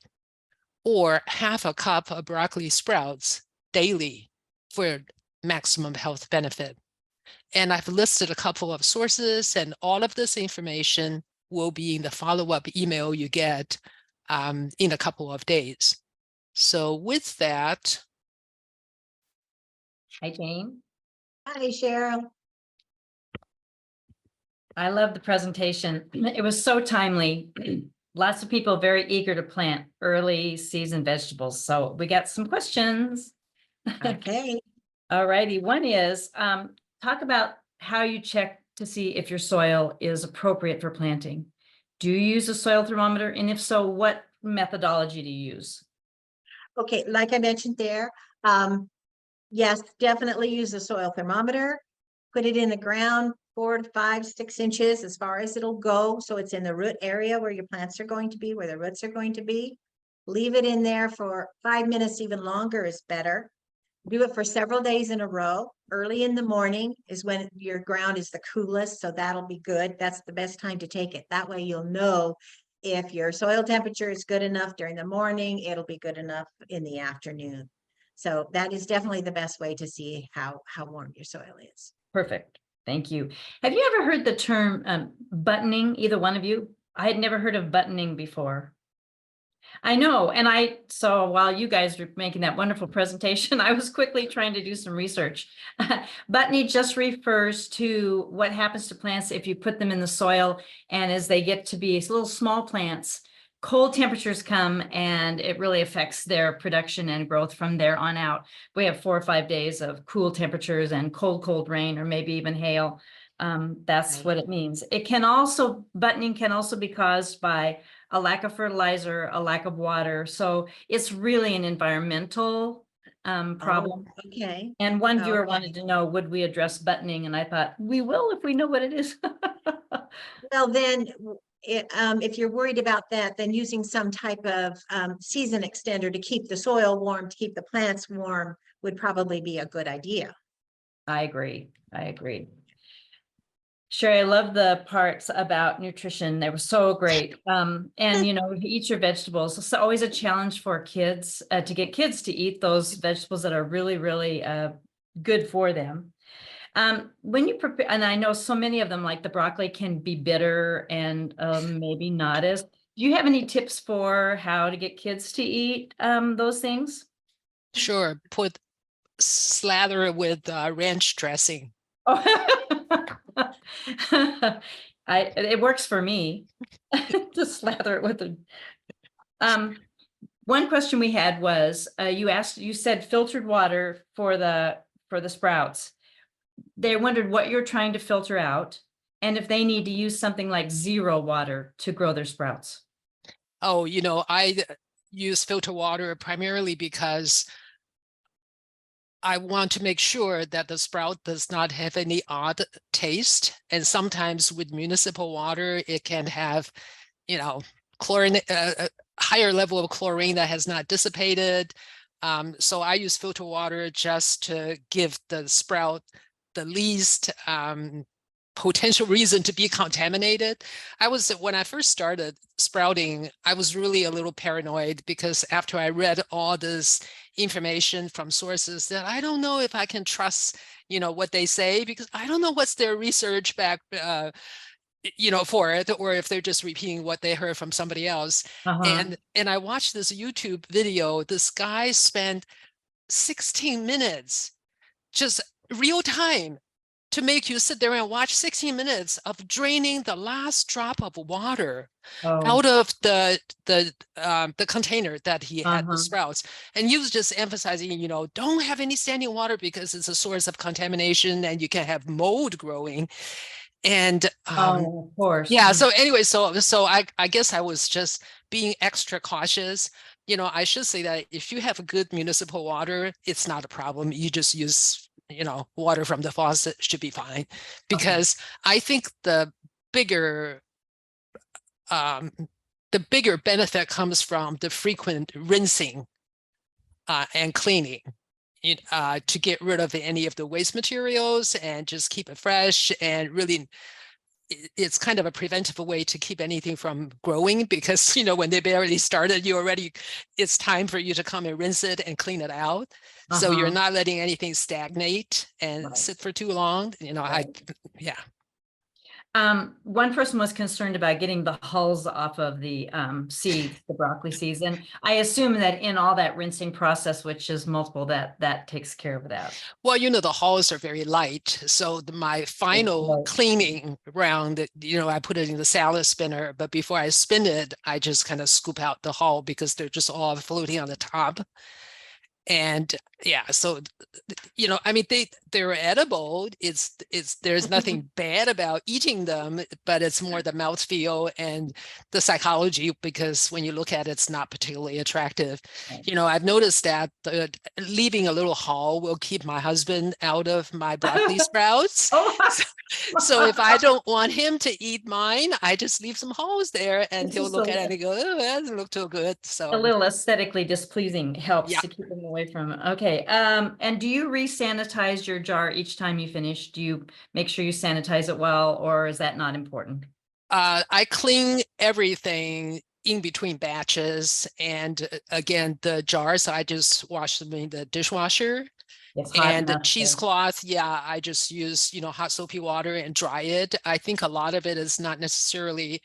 or half a cup of broccoli sprouts daily for maximum health benefit. And I've listed a couple of sources, and all of this information will be in the follow-up email you get in a couple of days. So with that. Hi, Jane. Hi, Cheryl. I love the presentation. It was so timely. Lots of people very eager to plant early season vegetables. So we got some questions. Okay. All righty. One is talk about how you check to see if your soil is appropriate for planting. Do you use a soil thermometer? And if so, what methodology do you use? Okay, like I mentioned there, yes, definitely use a soil thermometer. Put it in the ground 4 to 5, 6 inches as far as it'll go. So it's in the root area where your plants are going to be, where the roots are going to be. Leave it in there for 5 minutes, even longer is better. Do it for several days in a row. Early in the morning is when your ground is the coolest, so that'll be good. That's the best time to take it. That way you'll know if your soil temperature is good enough during the morning, it'll be good enough in the afternoon. So that is definitely the best way to see how warm your soil is. Perfect. Thank you. Have you ever heard the term buttoning, either one of you? I had never heard of buttoning before. I know. And so while you guys were making that wonderful presentation, I was quickly trying to do some research. Botany just refers to what happens to plants if you put them in the soil, and as they get to be little small plants, cold temperatures come and it really affects their production and growth from there on out. We have 4 or 5 days of cool temperatures and cold rain, or maybe even hail. That's Right. what it means. It can also, buttoning can also be caused by a lack of fertilizer, a lack of water. So it's really an environmental problem. Oh, okay. And one viewer Okay. wanted to know, would we address buttoning? And I thought, we will if we know what it is. Well, then, if you're worried about that, then using some type of season extender to keep the soil warm, to keep the plants warm, would probably be a good idea. I agree. I agree. Sherry, I love the parts about nutrition. They were so great. And you know, eat your vegetables. It's always a challenge for kids to get kids to eat those vegetables that are really, really good for them. When you prepare, and I know so many of them, like the broccoli, can be bitter and maybe not as. Do you have any tips for how to get kids to eat those things? Sure, slather it with ranch dressing. Oh, it works for me. To slather it with a. One question we had was you said filtered water for the sprouts. They wondered what you're trying to filter out and if they need to use something like zero water to grow their sprouts. Oh, I use filter water primarily because I want to make sure that the sprout does not have any odd taste. And sometimes with municipal water, it can have, chlorine, a higher level of chlorine that has not dissipated. So I use filter water just to give the sprout the least potential reason to be contaminated. When I first started sprouting, I was really a little paranoid because after I read all this information from sources that I don't know if I can trust, what they say, because I don't know what's their research back, for it, or if they're just repeating what they heard from somebody else. Uh-huh. And I watched this YouTube video. This guy spent 16 minutes, just real time, to make you sit there and watch 16 minutes of draining the last drop of water Oh, out of the container that he had the uh-huh. sprouts. And he was just emphasizing, don't have any standing water because it's a source of contamination and you can have mold growing. And Oh, of course. yeah, so anyway, so I guess I was just being extra cautious. I should say that if you have a good municipal water, it's not a problem. You just use, water from the faucet should be fine. Okay. Because I think bigger the bigger benefit comes from the frequent rinsing and cleaning, to get rid of any of the waste materials and just keep it fresh. And really, it's kind of a preventive way to keep anything from growing, because when they barely started, it's time for you to come and rinse it and clean it out. So you're Uh-huh. not letting anything stagnate and Right. sit for too long. Right. Yeah. One person was concerned about getting the hulls off of the seeds, the broccoli seeds. And I assume that in all that rinsing process, which is multiple, that takes care of that. Well, the hulls are very light. So my final Right. cleaning round, I put it in the salad spinner, but before I spin it, I just kind of scoop out the hull because they're just all floating on the top. And yeah, so I mean, they're edible. There's nothing bad about eating them, but it's more the mouthfeel and the psychology, because when you look at it, it's not particularly attractive. Right. I've noticed that leaving a little hull will keep my husband out of my broccoli sprouts. Oh, So if I don't want him to eat mine, I just leave some hulls there, and it's he'll just look at it and go, "Oh, that doesn't look too good." a So little aesthetically displeasing, helps yeah. to keep them away from. Okay. And do you re-sanitize your jar each time you finish? Do you make sure you sanitize it well, or is that not important? I clean everything in between batches, and again, the jars, I just wash them in the dishwasher. It's hot And the enough. cheesecloth, yeah, I just use, hot soapy water and dry it. I think a lot of it is not necessarily,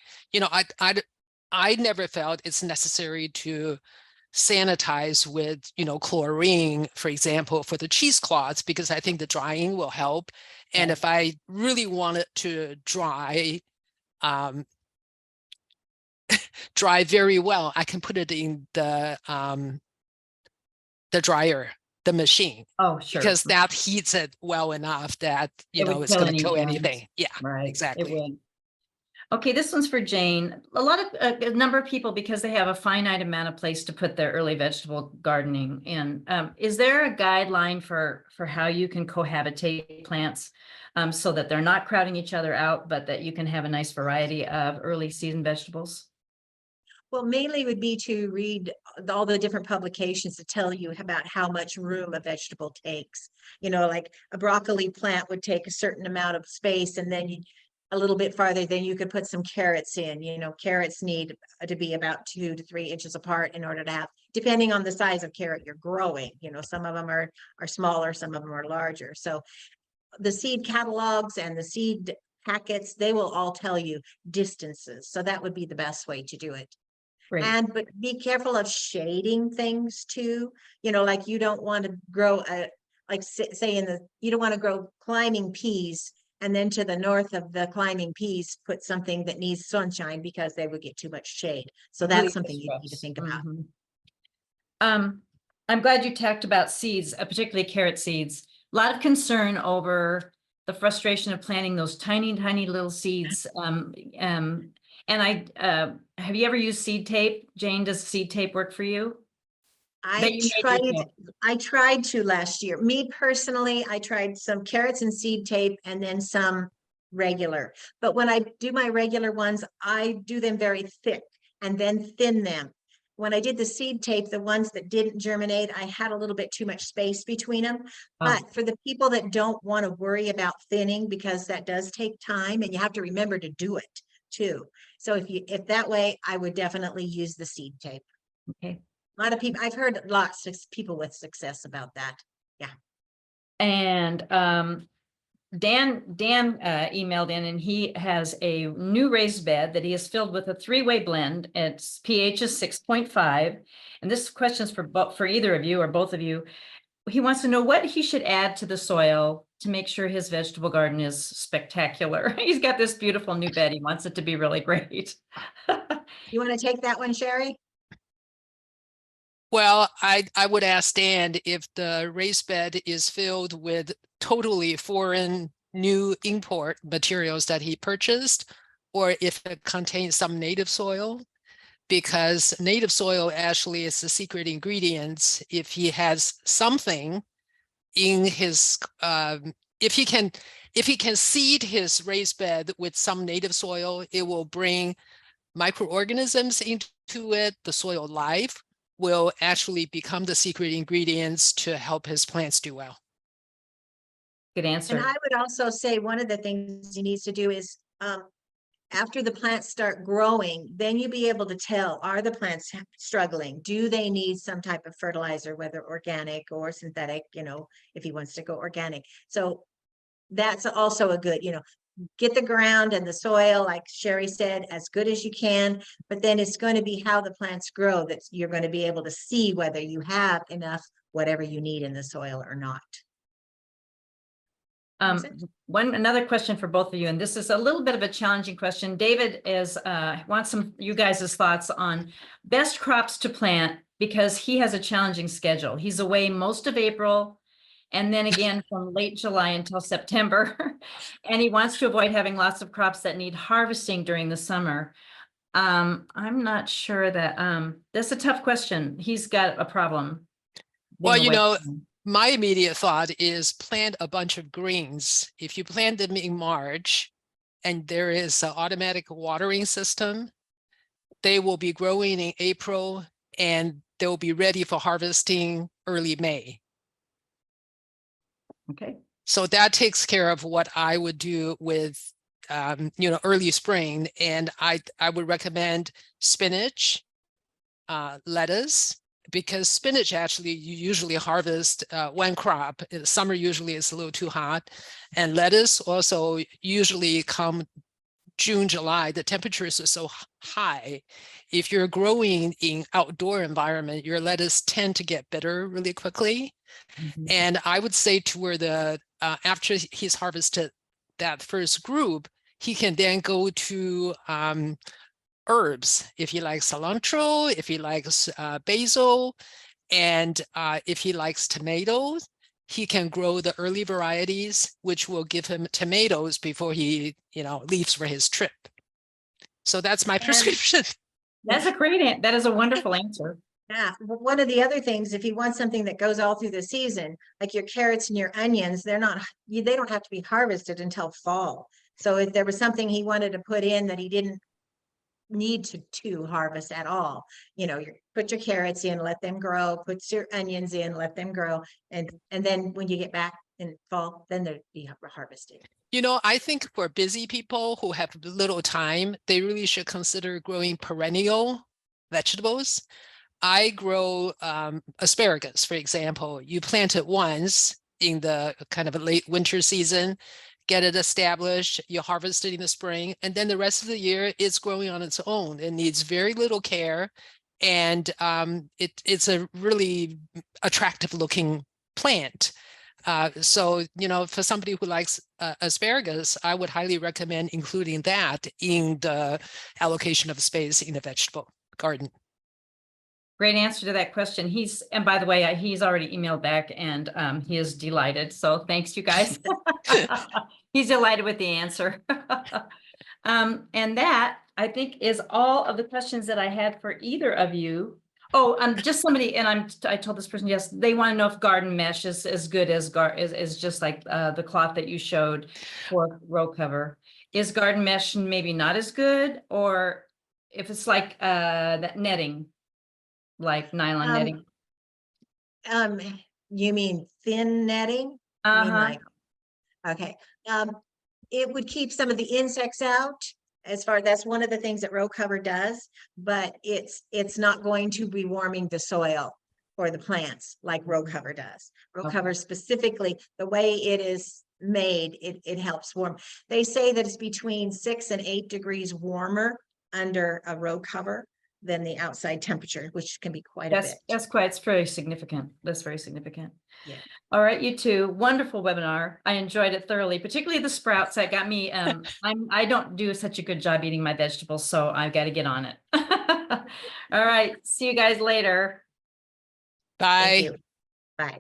I never felt it's necessary to sanitize with, chlorine, for example, for the cheesecloths, because I think the drying will help. And Right. if I really want it to dry, dry very well, I can put it in the dryer, the machine, Oh, sure. because that heats it well enough that, It would it's kill going any to kill germs. anything. Yeah, Right. It exactly. would. Okay, this one's for Jane. A lot of a number of people, because they have a finite amount of place to put their early vegetable gardening in. Is there a guideline for how you can cohabitate plants so that they're not crowding each other out, but that you can have a nice variety of early season vegetables? Well, mainly would be to read all the different publications that tell you about how much room a vegetable takes. Like a broccoli plant would take a certain amount of space, and then a little bit farther, then you could put some carrots in. Carrots need to be about 2 to 3 inches apart in order to have, depending on the size of carrot you're growing. Some of them are smaller, some of them are larger. So the seed catalogs and the seed packets, they will all tell you distances. So that would be the best way to do it. Great. But be careful of shading things too. Like you don't want to grow you don't want to grow climbing peas and then to the north of the climbing peas put something that needs sunshine, because they would get too much shade. So that's Really something you need to think about. I'm glad you talked about seeds, particularly carrot seeds. A lot of concern over the frustration of planting those tiny, tiny little seeds. And have you ever used seed tape? Jane, does seed tape work for you? I tried to last year. Me personally, I tried some carrots and seed tape and then some regular. But when I do my regular ones, I do them very thick and then thin them. When I did the seed tape, the ones that didn't germinate, I had a little bit too much space between them. But for the people that don't want to worry about thinning, because that does take time and you have to remember to do it too. So if that way, I would definitely use the seed tape. Okay. A lot of people, I've heard lots of people with success about that. Yeah. And Dan emailed in, and he has a new raised bed that he has filled with a 3-way blend. Its pH is 6.5. And this question is for either of you or both of you. He wants to know what he should add to the soil to make sure his vegetable garden is spectacular. He's got this beautiful new bed. He wants it to be really great. You want to take that one, Sherry? Well, I would ask Dan if the raised bed is filled with totally foreign new import materials that he purchased, or if it contains some native soil, because native soil actually is the secret ingredients. If he has something in his, if he can seed his raised bed with some native soil, it will bring microorganisms into it. The soil life will actually become the secret ingredients to help his plants do well. Good answer. And I would also say one of the things he needs to do is after the plants start growing, then you'll be able to tell, are the plants struggling? Do they need some type of fertilizer, whether organic or synthetic, if he wants to go organic. So that's also a good, get the ground and the soil, like Sherry said, as good as you can, but then it's going to be how the plants grow that you're going to be able to see whether you have enough, whatever you need in the soil or not. Another question for both of you, and this is a little bit of a challenging question. David wants you guys' thoughts on best crops to plant, because he has a challenging schedule. He's away most of April, and then again from late July until September. And he wants to avoid having lots of crops that need harvesting during the summer. I'm not sure that that's a tough question. He's got a problem. Well, my immediate thought is plant a bunch of greens. If you plant them in March and there is an automatic watering system, they will be growing in April and they'll be ready for harvesting early May. Okay. So that takes care of what I would do with, early spring. And I would recommend spinach, lettuce, because spinach actually you usually harvest one crop. In summer usually it's a little too hot, and lettuce also usually come June, July. The temperatures are so high. If you're growing in outdoor environment, your lettuce tend to get bitter really quickly. Mm-hmm. And I would say to where the after he's harvested that first group, he can then go to herbs. If he likes cilantro, if he likes basil, and if he likes tomatoes, he can grow the early varieties, which will give him tomatoes before he, leaves for his trip. So that's my prescription. That's a great, that is a wonderful answer. Yeah, one of the other things, if you want something that goes all through the season, like your carrots and your onions, they don't have to be harvested until fall. So if there was something he wanted to put in that he didn't need to harvest at all, put your carrots in, let them grow, put your onions in, let them grow, and then when you get back in fall, then they'll be harvested. I think for busy people who have little time, they really should consider growing perennial vegetables. I grow asparagus, for example. You plant it once in the kind of a late winter season, get it established, you harvest it in the spring, and then the rest of the year it's growing on its own. It needs very little care, and it's a really attractive looking plant. So, for somebody who likes asparagus, I would highly recommend including that in the allocation of space in the vegetable garden. Great answer to that question. And by the way, he's already emailed back and he is delighted. So thanks, you guys. He's delighted with the answer. And that, I think, is all of the questions that I had for either of you. Oh, just somebody, and I told this person, yes, they want to know if garden mesh is as good as is just like the cloth that you showed for row cover. Is garden mesh maybe not as good, or if it's like that netting, like nylon netting? You mean thin netting? You mean like, okay. It would keep some of the insects out. That's one of the things that row cover does, but it's not going to be warming the soil or the plants like row cover does. Row cover specifically, the way it is made, it helps warm. They say that it's between 6 and 8 degrees warmer under a row cover than the outside temperature, which can be quite a bit. It's very significant. That's very significant. Yeah. All right, you two, wonderful webinar. I enjoyed it thoroughly, particularly the sprouts that got me. I don't do such a good job eating my vegetables, so I've got to get on it. All right, see you guys later. Bye. Thank you. Bye.